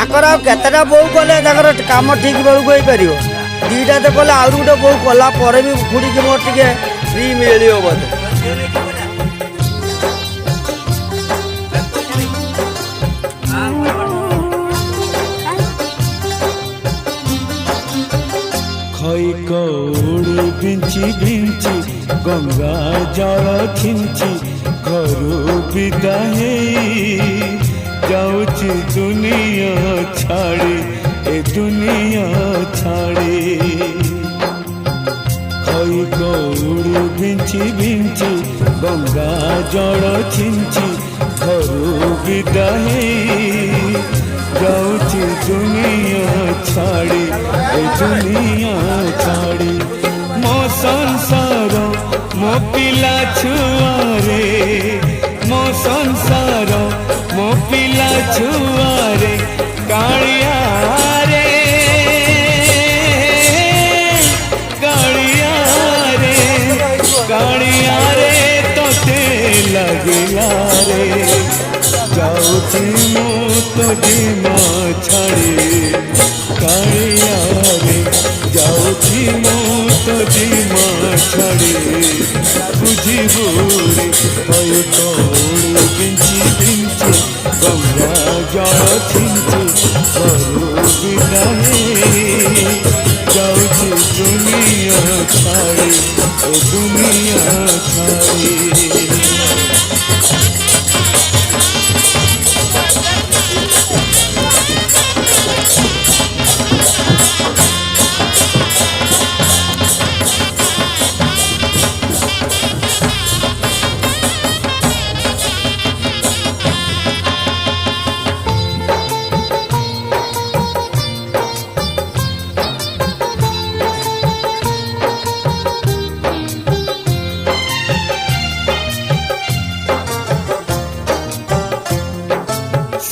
आकर केतेटा बो कले काम ठीक बेलू हो पार दीटा तो कले आउ गोटे बो कला भी खुड़ी की मोर टे फ्री मिल बोधे खई कौड़ी बिंची बिंची गंगा जल खिंची घरू विदा जाऊची दुनिया छाड़ी ए दुनिया छाड़ी खई कौड़ी बिंची बिंची गंगा जल छिंची घरू विदा जाऊची दुनिया छाड़ी ए दुनिया छाड़ी मो संसार मो पिला छुआरे मो संसार मो पिला छुआरे कालिया रे कालिया रे कालिया रे तोते लगला रे जाऊची मो तो जीमा छाड़ी कालिया रे जाऊची मो तो जीमा छाड़ी बुझी बुरी हई कौड़ी बिंची बिंची गंगा जल छिंची घरू विदा जाऊची दुनिया छाड़ी ए दुनिया छाड़ी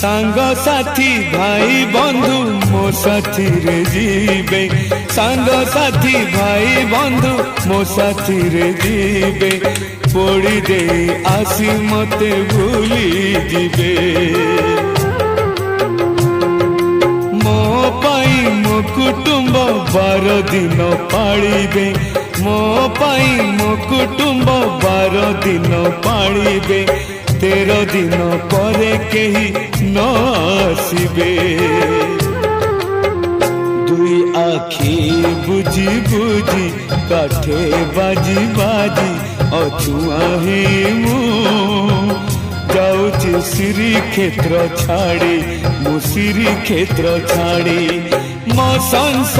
सांग साथी भाई बंधु मो साथी रे जीवे सांग साथी भाई बंधु मो साथी रे जीवे पोड़ी दे आसी मते भूली जीवे मो पाई मो कुटुंब 12 दिन पालिबे मो पाई मो कुटुंब 12 दिन पालिबे 13 दिन परे केही न आसिबे दुई आखी बुझी बुझी काठे बाजी बाजी अछुआ ही मु जाऊची श्री क्षेत्र छाड़ी मु श्री क्षेत्र छाड़ी मो संसार